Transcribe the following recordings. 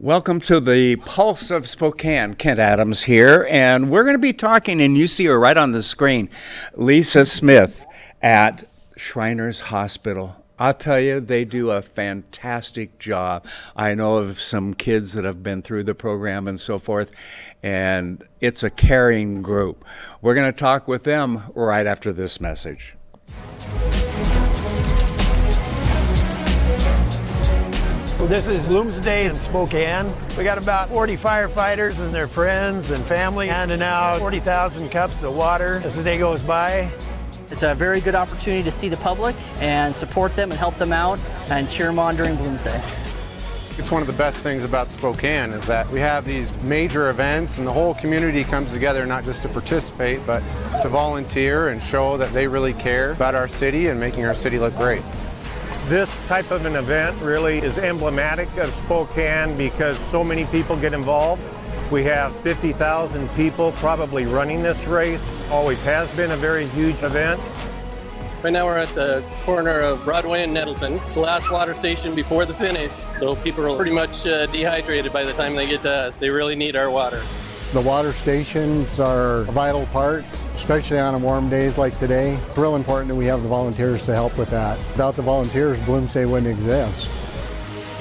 Welcome to the Pulse of Spokane. Kent Adams here, and we're going to be talking, and you see her right on the screen, Lisa Smith at Shriners Hospital. I'll tell you, they do a fantastic job. I know of some kids that have been through the program and so forth, and it's a caring group. We're going to talk with them right after this message. This is Loomsday in Spokane. We got about 40 firefighters and their friends and family handing out 40,000 cups of water as the day goes by. It's a very good opportunity to see the public and support them and help them out and cheer them on during Bloomsday. It's one of the best things about Spokane is that we have these major events and the whole community comes together not just to participate, but to volunteer and show that they really care about our city and making our city look great. This type of an event really is emblematic of Spokane because so many people get involved. We have 50,000 people probably running this race. Always has been a very huge event. Right now we're at the corner of Broadway and Nettleton. It's the last water station before the finish, so people are pretty much dehydrated by the time they get to us. They really need our water. The water stations are a vital part, especially on warm days like today. It's real important that we have the volunteers to help with that. Without the volunteers, Bloomsday wouldn't exist.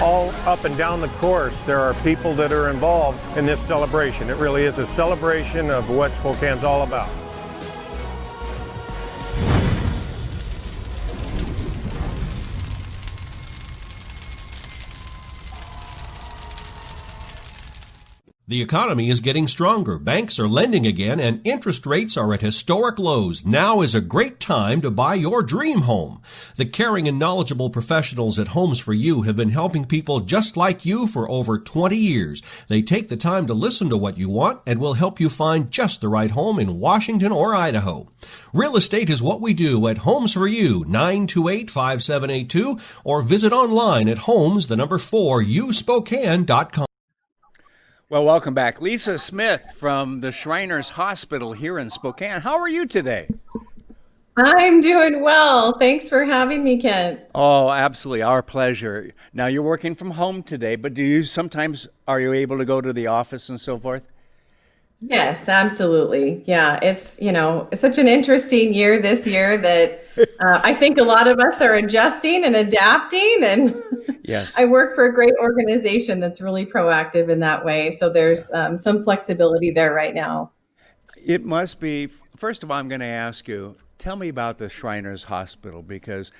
All up and down the course, there are people that are involved in this celebration. It really is a celebration of what Spokane's all about. The economy is getting stronger, banks are lending again, and interest rates are at historic lows. Now is a great time to buy your dream home. The caring and knowledgeable professionals at Homes for You have been helping people just like you for over 20 years. They take the time to listen to what you want and will help you find just the right home in Washington or Idaho. Real estate is what we do at Homes for You, 928-5782, or visit online at homes4uspokane.com. Well, welcome back. Lisa Smith from the Shriners Hospital here in Spokane. How are you today? I'm doing well. Thanks for having me, Kent. Oh, absolutely. Our pleasure. Now, you're working from home today, but are you able to go to the office and so forth? Yes, absolutely. Yeah, it's such an interesting year this year that I think a lot of us are adjusting and adapting. And yes. I work for a great organization that's really proactive in that way. So there's some flexibility there right now. It must be. First of all, I'm going to ask you, tell me about the Shriners Hospital, because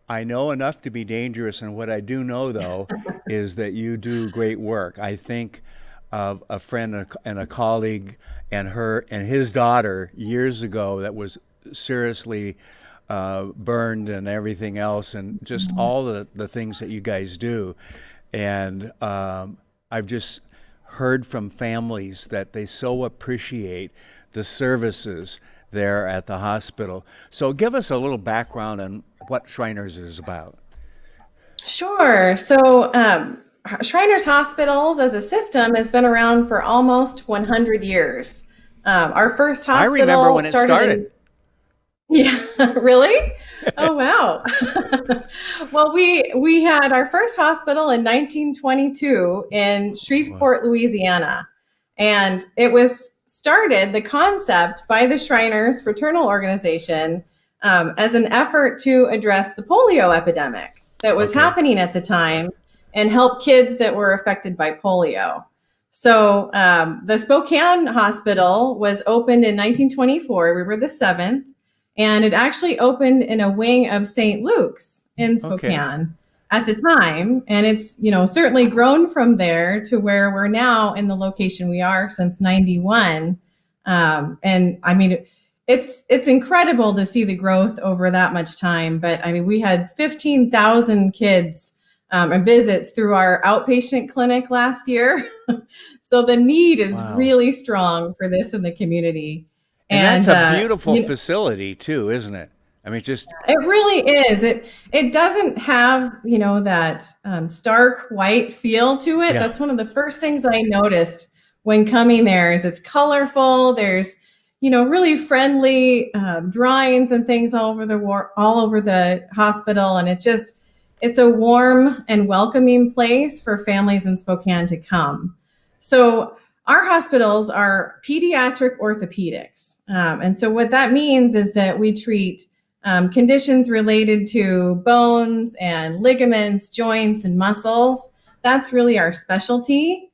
I know enough to be dangerous. And what I do know, though, is that you do great work. I think of a friend and a colleague and his daughter years ago that was seriously burned and everything else, and just all the things that you guys do. And I've just heard from families that they so appreciate the services there at the hospital. So give us a little background on what Shriners is about. Sure. So Shriners Hospitals as a system has been around for almost 100 years. Our first hospital I remember when it started. Yeah, really? Oh, wow. Well, we had our first hospital in 1922 in Shreveport, Louisiana. And it was started, the concept, by the Shriners Fraternal Organization as an effort to address the polio epidemic that was happening at the time and help kids that were affected by polio. So the Spokane Hospital was opened in 1924. We were the seventh. And it actually opened in a wing of St. Luke's in Spokane at the time. And it's, certainly grown from there to where we're now in the location we are since 91. And I mean, it's incredible to see the growth over that much time. But I mean, we had 15,000 kids and visits through our outpatient clinic last year. So the need is really strong for this in the community. And that's a beautiful facility too, isn't it? I mean, it really is. It doesn't have, that stark white feel to it. Yeah. That's one of the first things I noticed when coming there is it's colorful. There's, really friendly drawings and things all over the hospital. And it's a warm and welcoming place for families in Spokane to come. So our hospitals are pediatric orthopedics. And so what that means is that we treat conditions related to bones and ligaments, joints, and muscles. That's really our specialty.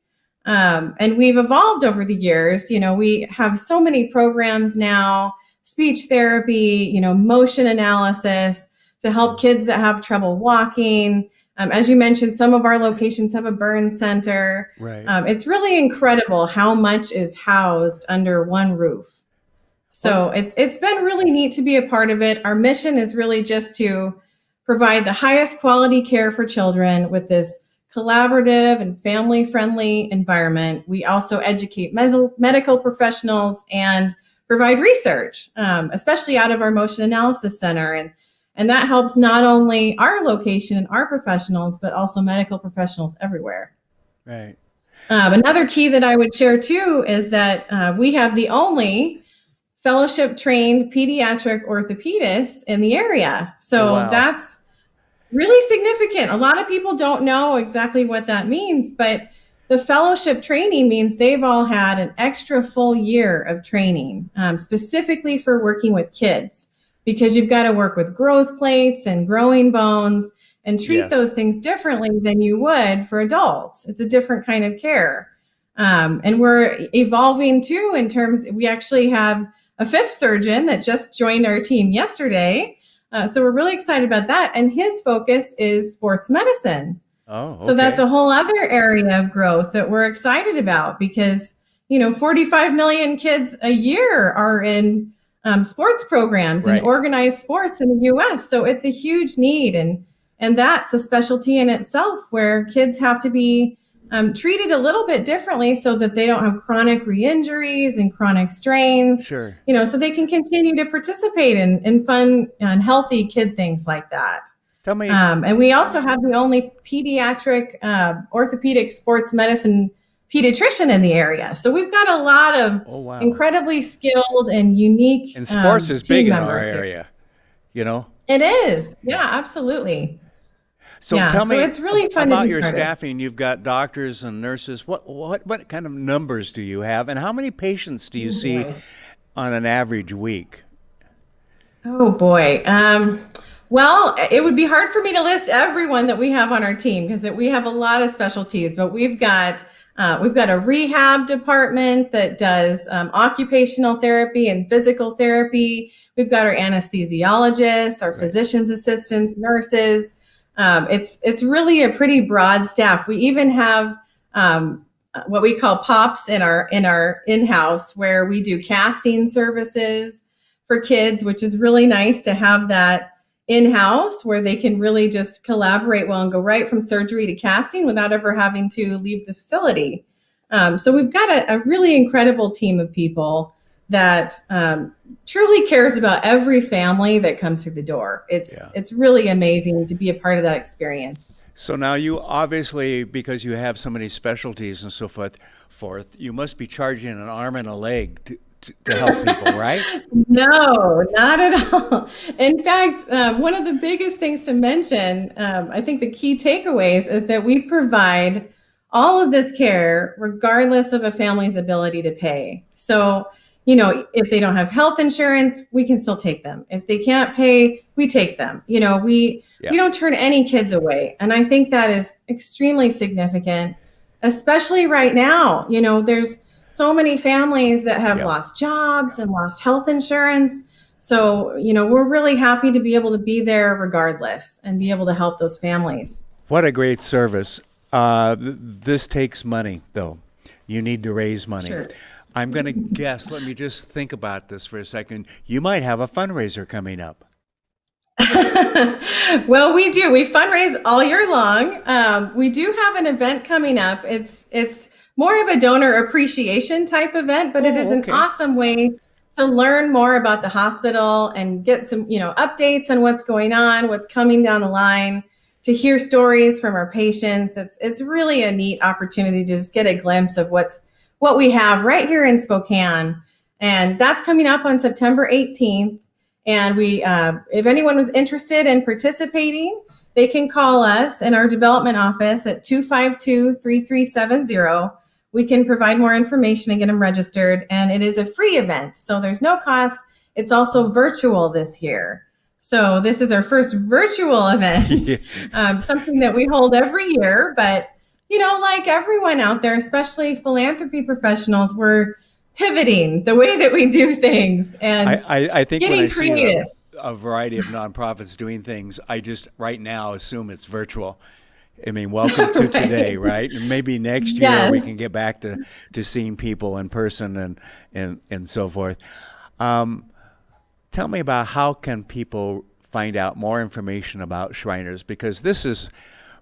And we've evolved over the years. We have so many programs now, speech therapy, motion analysis to help kids that have trouble walking. As you mentioned, some of our locations have a burn center. Right. It's really incredible how much is housed under one roof. So it's been really neat to be a part of it. Our mission is really just to provide the highest quality care for children with this collaborative and family-friendly environment. We also educate medical professionals and provide research, especially out of our motion analysis center. And that helps not only our location and our professionals, but also medical professionals everywhere. Right. Another key that I would share too is that we have the only fellowship trained pediatric orthopedist in the area. So Wow. That's really significant. A lot of people don't know exactly what that means, but the fellowship training means they've all had an extra full year of training, specifically for working with kids, because you've got to work with growth plates and growing bones and treat Yes. those things differently than you would for adults. It's a different kind of care. And we're evolving too in terms, we actually have a fifth surgeon that just joined our team yesterday. So we're really excited about that. And his focus is sports medicine. Oh, okay. So that's a whole other area of growth that we're excited about because, 45 million kids a year are in sports programs Right. and organized sports in the U.S. So it's a huge need. And that's a specialty in itself where kids have to be treated a little bit differently so that they don't have chronic re-injuries and chronic strains. Sure. So they can continue to participate in fun and healthy kid things like that. Tell me. And we also have the only pediatric orthopedic sports medicine pediatrician in the area. So we've got a lot of Oh, wow. incredibly skilled and unique And sports is team big in our members here. area, It is. Yeah, absolutely. So Yeah, tell so me it's really fun to about be your part of. staffing. You've got doctors and nurses. What kind of numbers do you have, and how many patients do you see on an average week? Oh boy. Well, it would be hard for me to list everyone that we have on our team because we have a lot of specialties, but we've got a rehab department that does occupational therapy and physical therapy. We've got our anesthesiologists, our physician's assistants, nurses. It's really a pretty broad staff. We even have what we call POPs in our in-house where we do casting services for kids, which is really nice to have that in-house where they can really just collaborate well and go right from surgery to casting without ever having to leave the facility. So we've got a really incredible team of people that truly cares about every family that comes through the door. It's really amazing to be a part of that experience. So now you obviously, because you have so many specialties and so forth, you must be charging an arm and a leg to help people, right? No, not at all. In fact, one of the biggest things to mention, I think the key takeaways is that we provide all of this care regardless of a family's ability to pay. So, if they don't have health insurance, we can still take them. If they can't pay, we take them. We don't turn any kids away. And I think that is extremely significant, especially right now. There's so many families that have lost jobs and lost health insurance. So, we're really happy to be able to be there regardless and be able to help those families. What a great service. This takes money, though. You need to raise money. Sure. I'm going to guess, let me just think about this for a second. You might have a fundraiser coming up. Well, we do. We fundraise all year long. We do have an event coming up. It's more of a donor appreciation type event, but it is an awesome way to learn more about the hospital and get some, updates on what's going on, what's coming down the line, to hear stories from our patients. It's really a neat opportunity to just get a glimpse of what we have right here in Spokane. And that's coming up on September 18th. And we, if anyone was interested in participating, they can call us in our development office at 252-3370. We can provide more information and get them registered. And it is a free event, so there's no cost. It's also virtual this year. So this is our first virtual event, something that we hold every year. But, like everyone out there, especially philanthropy professionals, we're pivoting the way that we do things and I think when getting I see creative. a variety of nonprofits doing things, I just right now assume it's virtual. I mean, welcome to today, right? And maybe next year we Yes. can get back to seeing people in person and so forth. Tell me about how can people find out more information about Shriners, because this is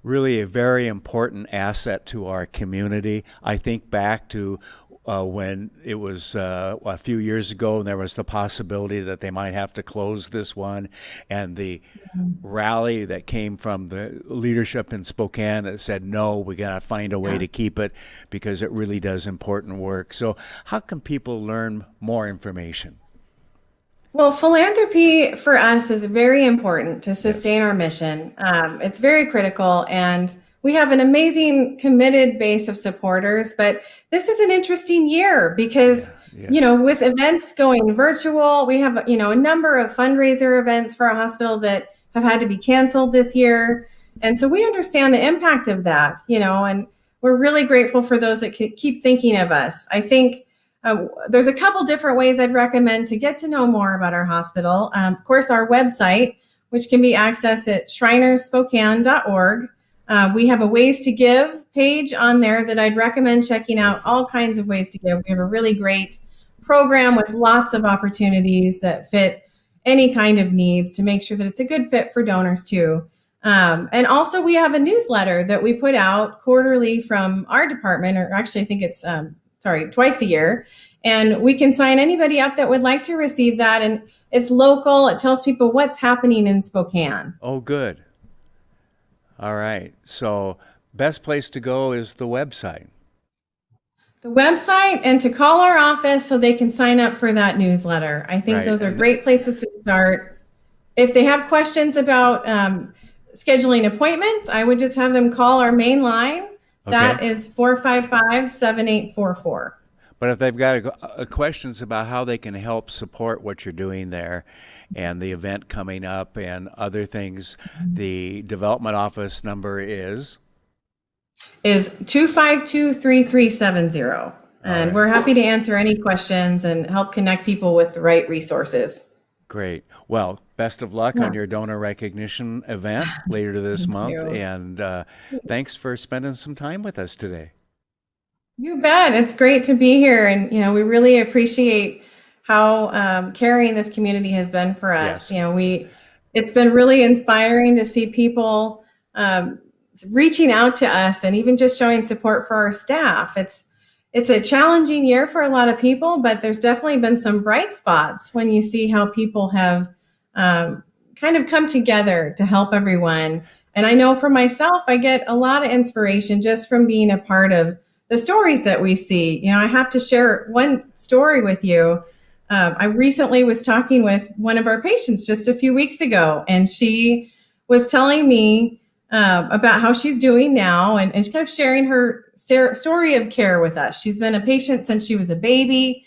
really a very important asset to our community. I think back to when it was a few years ago, and there was the possibility that they might have to close this one, and the rally that came from the leadership in Spokane that said, no, we got to find a way to keep it because it really does important work. So how can people learn more information? Well, philanthropy for us is very important to sustain our mission. It's very critical, and we have an amazing, committed base of supporters. But this is an interesting year because, with events going virtual, we have, a number of fundraiser events for our hospital that have had to be canceled this year. And so we understand the impact of that, and we're really grateful for those that keep thinking of us. I think there's a couple different ways I'd recommend to get to know more about our hospital. Of course, our website, which can be accessed at shrinerspokane.org. We have a Ways to Give page on there that I'd recommend checking out. All kinds of ways to give. We have a really great program with lots of opportunities that fit any kind of needs to make sure that it's a good fit for donors too. And also we have a newsletter that we put out quarterly from our department, or actually I think it's twice a year. And we can sign anybody up that would like to receive that. And it's local. It tells people what's happening in Spokane. Oh, good. All right. So best place to go is the website. The website, and to call our office so they can sign up for that newsletter. I think those are great places to start. If they have questions about scheduling appointments, I would just have them call our main line. That is 455-7844. But if they've got questions about how they can help support what you're doing there and the event coming up and other things, the development office number is 252-3370. And we're happy to answer any questions and help connect people with the right resources. Great. Well, best of luck on your donor recognition event later this month. You. And thanks for spending some time with us today. You bet. It's great to be here. And, we really appreciate how caring this community has been for us. Yes. It's been really inspiring to see people reaching out to us and even just showing support for our staff. It's a challenging year for a lot of people, but there's definitely been some bright spots when you see how people have kind of come together to help everyone. And I know for myself, I get a lot of inspiration just from being a part of the stories that we see. I have to share one story with you. I recently was talking with one of our patients just a few weeks ago, and she was telling me about how she's doing now, and she's kind of sharing her story of care with us. She's been a patient since she was a baby.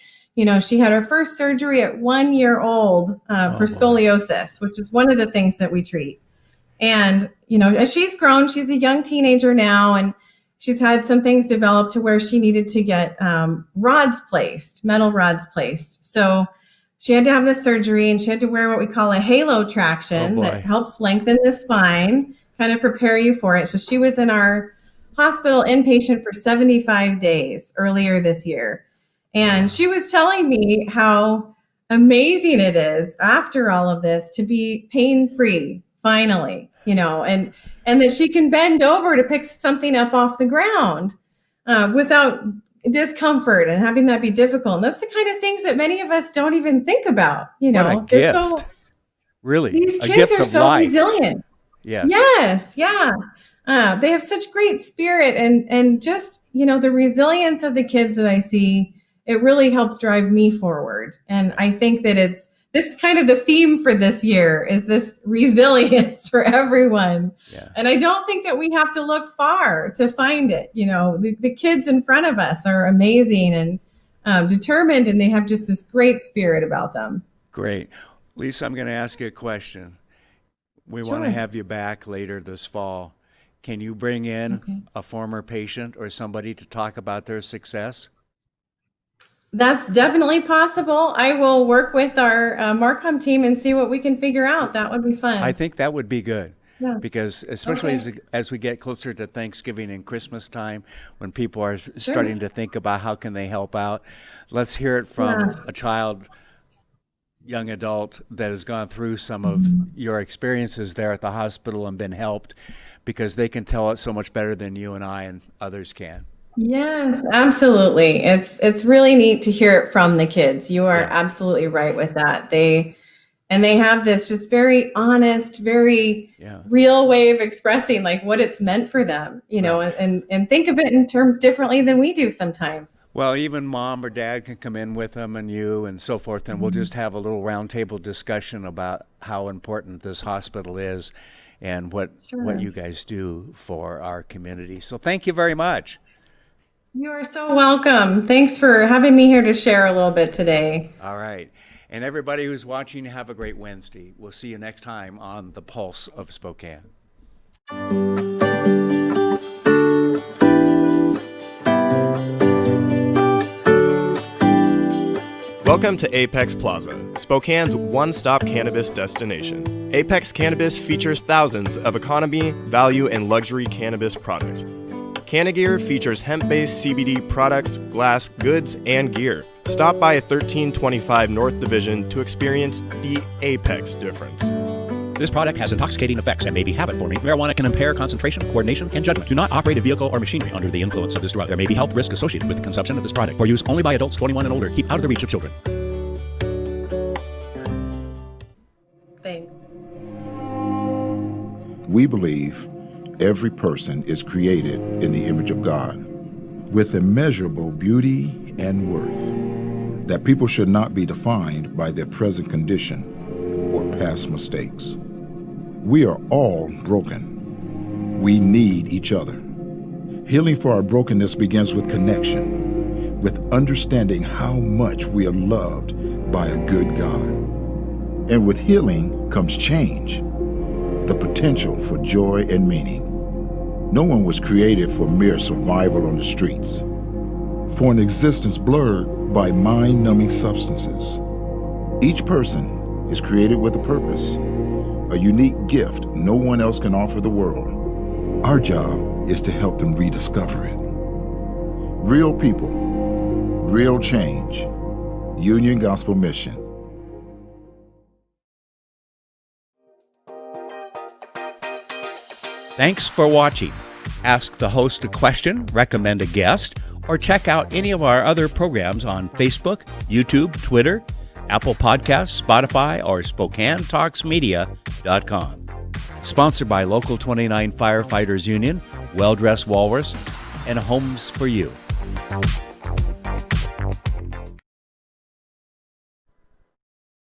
She had her first surgery at 1 year old for scoliosis, which is one of the things that we treat. And, as she's grown, she's a young teenager now, and she's had some things develop to where she needed to get metal rods placed. So she had to have this surgery, and she had to wear what we call a halo traction that helps lengthen the spine, kind of prepare you for it. So she was in our hospital inpatient for 75 days earlier this year. And she was telling me how amazing it is after all of this to be pain-free, finally, and that she can bend over to pick something up off the ground without discomfort and having that be difficult. And that's the kind of things that many of us don't even think about. What a gift. Really, these a kids gift are of so life. resilient. Yes. Yeah. They have such great spirit, and just, the resilience of the kids that I see, it really helps drive me forward. And I think that this is kind of the theme for this year, is this resilience for everyone. Yeah. And I don't think that we have to look far to find it. You know, the kids in front of us are amazing and determined, and they have just this great spirit about them. Great. Lisa, I'm going to ask you a question. We want to Sure. have you back later this fall. Can you bring in a former patient or somebody to talk about their success? That's definitely possible. I will work with our Marcom team and see what we can figure out. That would be fun. I think that would be good. Yeah. Because especially as we get closer to Thanksgiving and Christmas time, when people are starting to think about how can they help out, let's hear it from a child, young adult that has gone through some of your experiences there at the hospital and been helped, because they can tell it so much better than you and I and others can. Yes, absolutely. It's really neat to hear it from the kids. You are absolutely right with that. They have this just very honest, very real way of expressing like what it's meant for them, you know, and think of it in terms differently than we do sometimes. Well, even mom or dad can come in with them and you and so forth, and we'll just have a little roundtable discussion about how important this hospital is and what you guys do for our community. So thank you very much. You are so welcome. Thanks for having me here to share a little bit today. All right. And everybody who's watching, have a great Wednesday. We'll see you next time on The Pulse of Spokane. Welcome to Apex Plaza, Spokane's one-stop cannabis destination. Apex Cannabis features thousands of economy, value, and luxury cannabis products. Cannagear features hemp-based CBD products, glass, goods, and gear. Stop by 1325 North Division to experience the Apex difference. This product has intoxicating effects and may be habit-forming. Marijuana can impair concentration, coordination, and judgment. Do not operate a vehicle or machinery under the influence of this drug. There may be health risk associated with the consumption of this product. For use only by adults 21 and older. Keep out of the reach of children. Thanks. We believe every person is created in the image of God with immeasurable beauty and worth, that people should not be defined by their present condition or past mistakes. We are all broken. We need each other. Healing for our brokenness begins with connection, with understanding how much we are loved by a good God. And with healing comes change, the potential for joy and meaning. No one was created for mere survival on the streets, for an existence blurred by mind-numbing substances. Each person is created with a purpose, a unique gift no one else can offer the world. Our job is to help them rediscover it. Real people, real change. Union Gospel Mission. Thanks for watching. Ask the host a question, recommend a guest, or check out any of our other programs on Facebook, YouTube, Twitter, Apple Podcasts, Spotify, or SpokaneTalksMedia.com. Sponsored by Local 29 Firefighters Union, Well Dressed Walrus, and Homes for You.